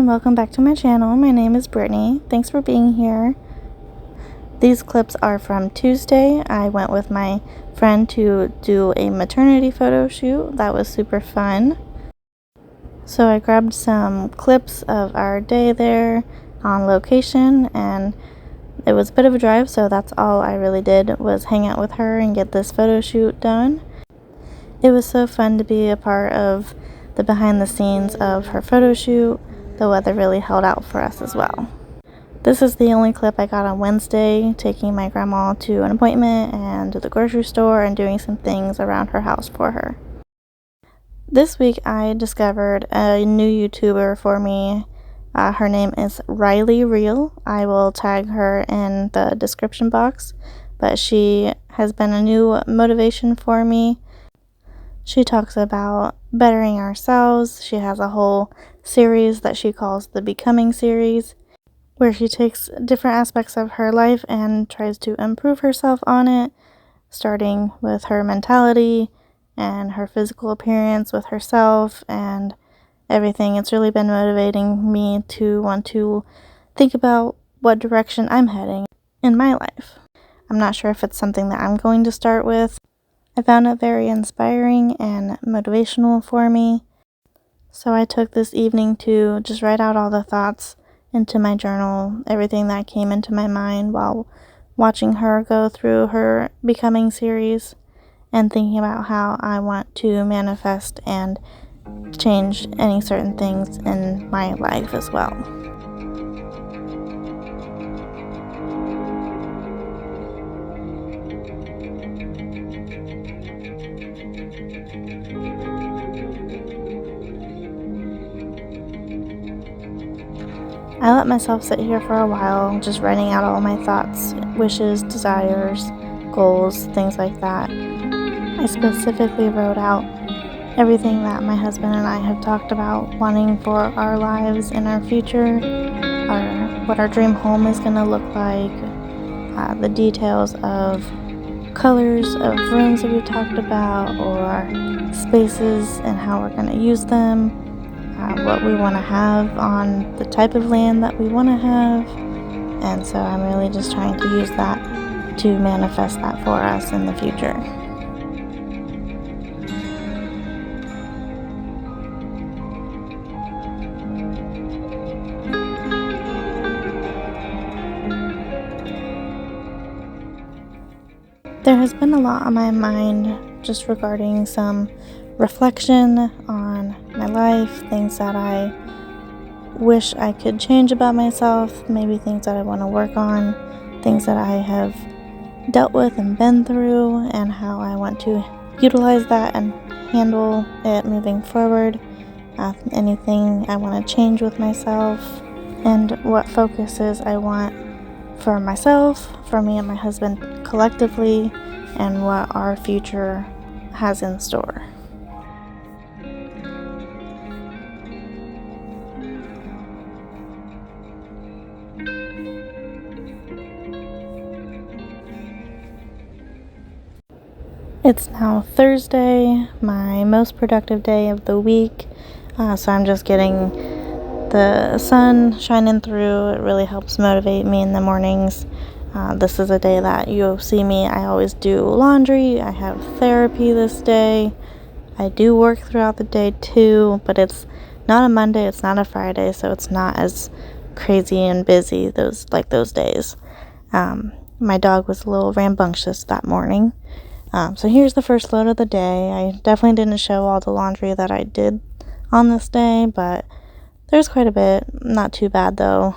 and welcome back to my channel. My name is Brittany. Thanks for being here. These clips are from Tuesday. I went with my friend to do a maternity photo shoot. That was super fun. So I grabbed some clips of our day there on location, and it was a bit of a drive, so that's all I really did was hang out with her and get this photo shoot done. It was so fun to be a part of the behind the scenes of her photo shoot. The weather really held out for us as well. This is the only clip I got on Wednesday, taking my grandma to an appointment and to the grocery store and doing some things around her house for her. This week I discovered a new YouTuber for me. Her name is Riley Real. I will tag her in the description box, but she has been a new motivation for me. She talks about bettering ourselves. She has a whole series that she calls the Becoming series, where she takes different aspects of her life and tries to improve herself on it, starting with her mentality and her physical appearance with herself and everything. It's really been motivating me to want to think about what direction I'm heading in my life. I'm not sure if it's something that I'm going to start with. I found it very inspiring and motivational for me. So I took this evening to just write out all the thoughts into my journal, everything that came into my mind while watching her go through her Becoming series and thinking about how I want to manifest and change any certain things in my life as well. I let myself sit here for a while, just writing out all my thoughts, wishes, desires, goals, things like that. I specifically wrote out everything that my husband and I have talked about wanting for our lives in our future, what our dream home is going to look like, the details of colors of rooms that we've talked about, or spaces and how we're going to use them, what we want to have on the type of land that we want to have. And so I'm really just trying to use that to manifest that for us in the future. There has been a lot on my mind just regarding some reflection on my life, things that I wish I could change about myself, maybe things that I want to work on, things that I have dealt with and been through, and how I want to utilize that and handle it moving forward, anything I want to change with myself, and what focuses I want for myself, for me and my husband collectively, and what our future has in store. It's now Thursday, my most productive day of the week, so I'm just getting the sun shining through. It really helps motivate me in the mornings. This is a day that you'll see me. I always do laundry. I have therapy this day. I do work throughout the day too, but it's not a Monday, it's not a Friday, so it's not as crazy and busy those days. My dog was a little rambunctious that morning. So here's the first load of the day. I definitely didn't show all the laundry that I did on this day, but there's quite a bit. Not too bad though.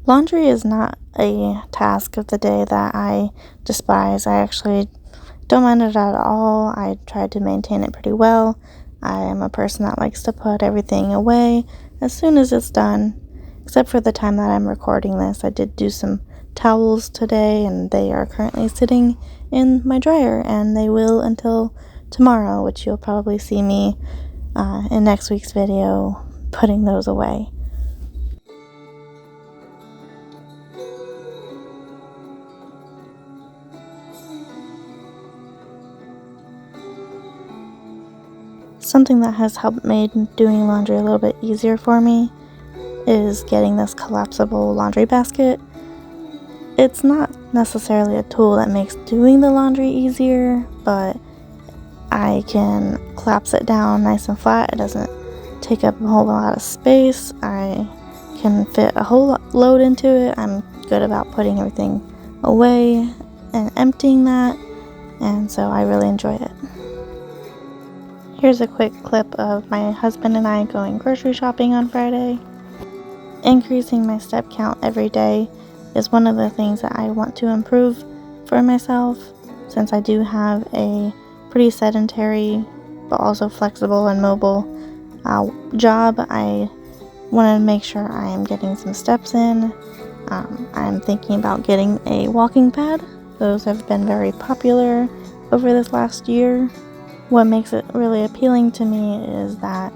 Laundry is not a task of the day that I despise. I actually don't mind it at all. I try to maintain it pretty well. I am a person that likes to put everything away as soon as it's done, except for the time that I'm recording this. I did do some towels today, and they are currently sitting in my dryer, and they will until tomorrow, which you'll probably see me in next week's video putting those away. Something that has helped made doing laundry a little bit easier for me is getting this collapsible laundry basket. It's not necessarily a tool that makes doing the laundry easier, but I can collapse it down nice and flat. It doesn't take up a whole lot of space. I can fit a whole load into it. I'm good about putting everything away and emptying that, and so I really enjoy it. Here's a quick clip of my husband and I going grocery shopping on Friday. Increasing my step count every day is one of the things that I want to improve for myself, since I do have a pretty sedentary but also flexible and mobile job. I want to make sure I am getting some steps in. I'm thinking about getting a walking pad. Those have been very popular over this last year. What makes it really appealing to me is that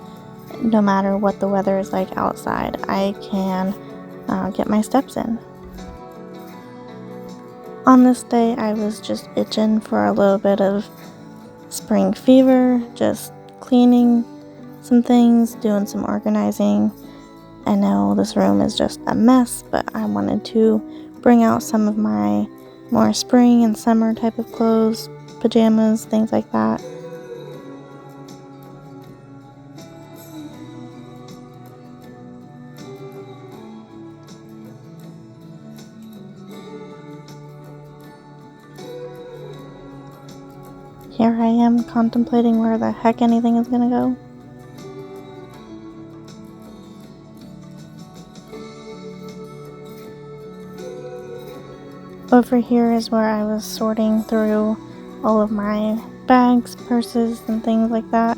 no matter what the weather is like outside, I can get my steps in. On this day, I was just itching for a little bit of spring fever, just cleaning some things, doing some organizing. I know this room is just a mess, but I wanted to bring out some of my more spring and summer type of clothes, pajamas, things like that. Here I am contemplating where the heck anything is gonna go. Over here is where I was sorting through all of my bags, purses, and things like that.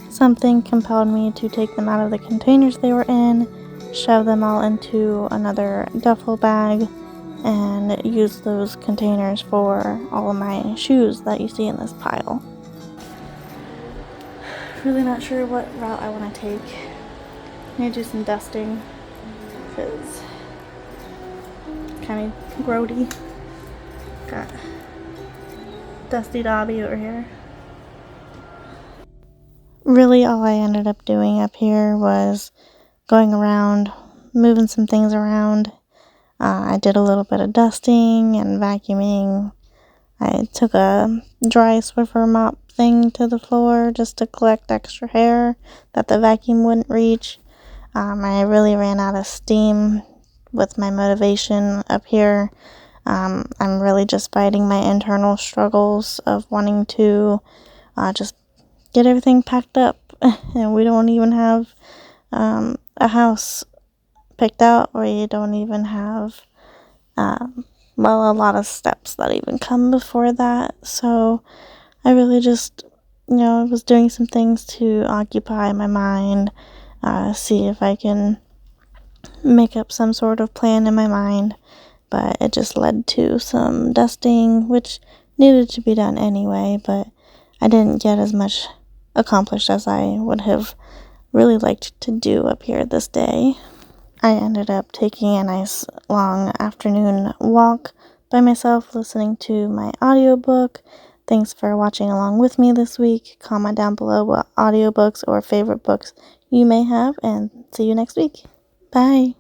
Something compelled me to take them out of the containers they were in, shove them all into another duffel bag, and use those containers for all of my shoes that you see in this pile. Really not sure what route I want to take. I need to do some dusting because it's kind of grody. Got Dusty Dobby over here. Really all I ended up doing up here was going around, moving some things around. I did a little bit of dusting and vacuuming. I took a dry Swiffer mop thing to the floor just to collect extra hair that the vacuum wouldn't reach. I really ran out of steam with my motivation up here. I'm really just fighting my internal struggles of wanting to just get everything packed up. And we don't even have a house picked out, or you don't even have a lot of steps that even come before that. So I really just was doing some things to occupy my mind, see if I can make up some sort of plan in my mind, but it just led to some dusting, which needed to be done anyway, but I didn't get as much accomplished as I would have really liked to do up here this day. I ended up taking a nice long afternoon walk by myself, listening to my audiobook. Thanks for watching along with me this week. Comment down below what audiobooks or favorite books you may have, and see you next week. Bye!